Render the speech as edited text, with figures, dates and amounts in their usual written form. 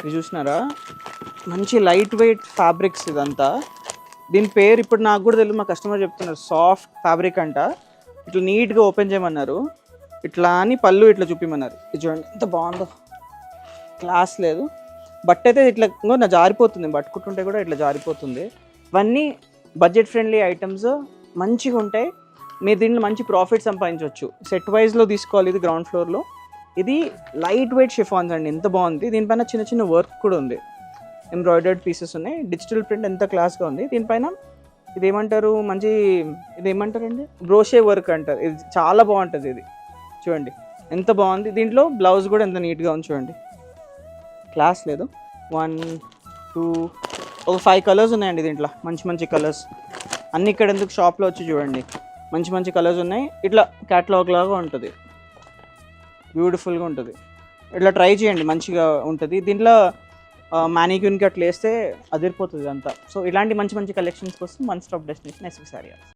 ఇది చూసినారా, మంచి లైట్ వెయిట్ ఫ్యాబ్రిక్స్ ఇదంతా. దీని పేరు ఇప్పుడు నాకు కూడా తెలియదు, మా కస్టమర్ చెప్తున్నారు. సాఫ్ట్ ఫ్యాబ్రిక్ అంట. ఇట్లా నీట్గా ఓపెన్ చేయమన్నారు, ఇట్లా అని పళ్ళు ఇట్లా చూపిమన్నారు. ఇది చూడండి ఎంత బాగుందో, క్లాస్ లేదు. బట్ అయితే ఇట్లా నా జారిపోతుంది, పట్టుకుంటుంటే కూడా ఇట్లా జారిపోతుంది. ఇవన్నీ బడ్జెట్ ఫ్రెండ్లీ ఐటమ్స్, మంచిగా ఉంటాయి. మీరు దీంట్లో మంచి ప్రాఫిట్ సంపాదించవచ్చు. సెట్ వైజ్లో తీసుకోవాలి. ఇది గ్రౌండ్ ఫ్లోర్లో. ఇది లైట్ వెయిట్ షిఫాన్స్ అండి, ఎంత బాగుంది. దీనిపైన చిన్న చిన్న వర్క్ కూడా ఉంది, ఎంబ్రాయిడర్డ్ పీసెస్ ఉన్నాయి. డిజిటల్ ప్రింట్ ఎంత క్లాస్గా ఉంది. దీనిపైన ఇదేమంటారు, మంచి ఇదేమంటారండి, బ్రోషే వర్క్ అంటారు. ఇది చాలా బాగుంటుంది. ఇది చూడండి ఎంత బాగుంది. దీంట్లో బ్లౌజ్ కూడా ఎంత నీట్గా ఉంది చూడండి, క్లాస్ లేదు. 1 2 ఒక 5 కలర్స్ ఉన్నాయండి దీంట్లో, మంచి మంచి కలర్స్ అన్నీ. ఇక్కడ ఎందుకు షాప్లో వచ్చి చూడండి, మంచి మంచి కలర్స్ ఉన్నాయి. ఇట్లా క్యాటలాగ్ లాగా ఉంటుంది, బ్యూటిఫుల్గా ఉంటుంది. ఇట్లా ట్రై చేయండి, మంచిగా ఉంటుంది. దీంట్లో మ్యానిక్యూన్కి అట్లా వేస్తే అదిరిపోతుంది అంతా. సో ఇలాంటి మంచి మంచి కలెక్షన్స్ కోసం one stop destination SV saris.